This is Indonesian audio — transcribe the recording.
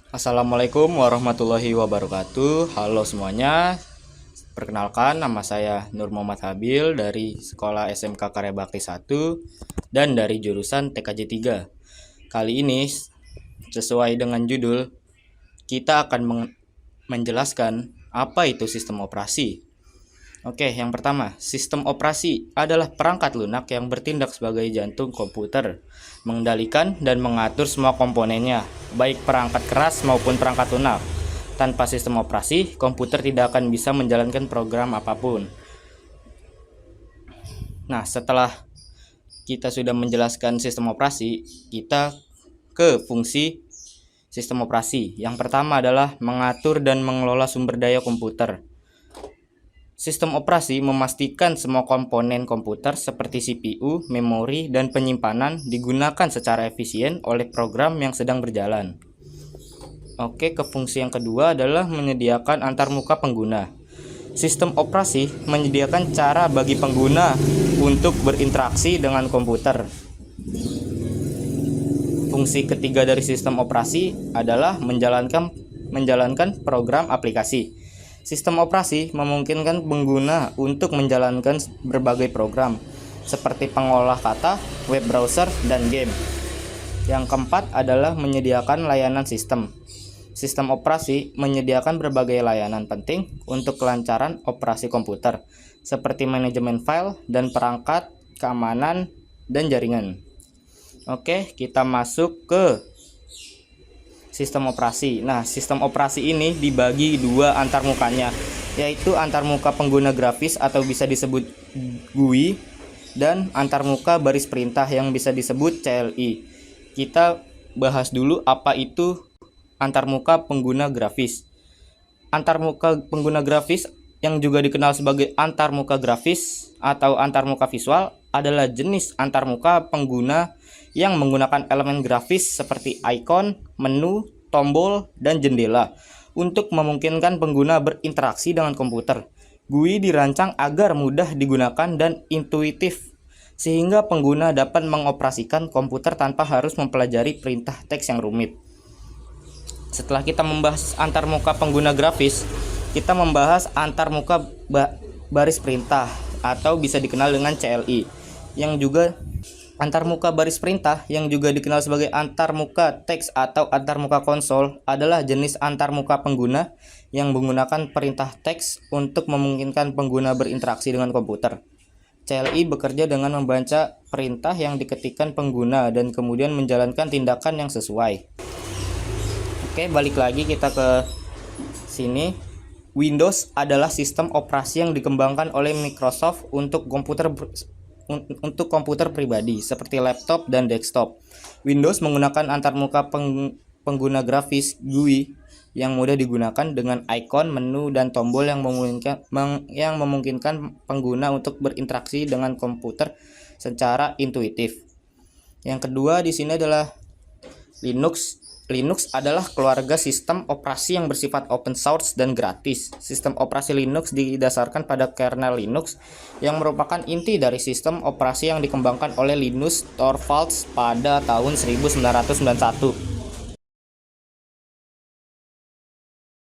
Assalamualaikum warahmatullahi wabarakatuh. Halo semuanya. Perkenalkan, nama saya Nur Muhammad Habil dari Sekolah SMK Karya Bakti 1 dan dari jurusan TKJ 3. Kali ini sesuai dengan judul, kita akan menjelaskan apa itu sistem operasi. Oke, yang pertama, sistem operasi adalah perangkat lunak yang bertindak sebagai jantung komputer, mengendalikan dan mengatur semua komponennya, baik perangkat keras maupun perangkat lunak. Tanpa sistem operasi, komputer tidak akan bisa menjalankan program apapun. Nah, setelah kita sudah menjelaskan sistem operasi, kita ke fungsi sistem operasi. Yang pertama adalah mengatur dan mengelola sumber daya komputer. Sistem operasi memastikan semua komponen komputer seperti CPU, memori, dan penyimpanan digunakan secara efisien oleh program yang sedang berjalan. Oke, ke fungsi yang kedua adalah menyediakan antarmuka pengguna. Sistem operasi menyediakan cara bagi pengguna untuk berinteraksi dengan komputer. Fungsi ketiga dari sistem operasi adalah menjalankan program aplikasi. Sistem operasi memungkinkan pengguna untuk menjalankan berbagai program seperti pengolah kata, web browser, dan game. Yang keempat adalah menyediakan layanan sistem. Sistem operasi menyediakan berbagai layanan penting untuk kelancaran operasi komputer, seperti manajemen file dan perangkat, keamanan, dan jaringan. Oke, kita masuk ke sistem operasi. Nah, sistem operasi ini dibagi dua antarmukanya, yaitu antarmuka pengguna grafis atau bisa disebut GUI dan antarmuka baris perintah yang bisa disebut CLI. Kita bahas dulu apa itu antarmuka pengguna grafis. Antarmuka pengguna grafis yang juga dikenal sebagai antarmuka grafis atau antarmuka visual adalah jenis antarmuka pengguna yang menggunakan elemen grafis seperti ikon, menu, tombol, dan jendela untuk memungkinkan pengguna berinteraksi dengan komputer. GUI dirancang agar mudah digunakan dan intuitif, sehingga pengguna dapat mengoperasikan komputer tanpa harus mempelajari perintah teks yang rumit. Setelah kita membahas antarmuka pengguna grafis, kita membahas antarmuka baris perintah atau bisa dikenal dengan CLI, yang juga antarmuka baris perintah yang juga dikenal sebagai antarmuka teks atau antarmuka konsol adalah jenis antarmuka pengguna yang menggunakan perintah teks untuk memungkinkan pengguna berinteraksi dengan komputer. CLI bekerja dengan membaca perintah yang diketikkan pengguna dan kemudian menjalankan tindakan yang sesuai. Oke, balik lagi kita ke sini. Windows adalah sistem operasi yang dikembangkan oleh Microsoft untuk komputer pribadi seperti laptop dan desktop. Windows menggunakan antarmuka pengguna grafis GUI yang mudah digunakan dengan ikon, menu, dan tombol yang memungkinkan pengguna untuk berinteraksi dengan komputer secara intuitif. Yang kedua di sini adalah Linux. Linux adalah keluarga sistem operasi yang bersifat open source dan gratis. Sistem operasi Linux didasarkan pada kernel Linux yang merupakan inti dari sistem operasi yang dikembangkan oleh Linus Torvalds pada tahun 1991.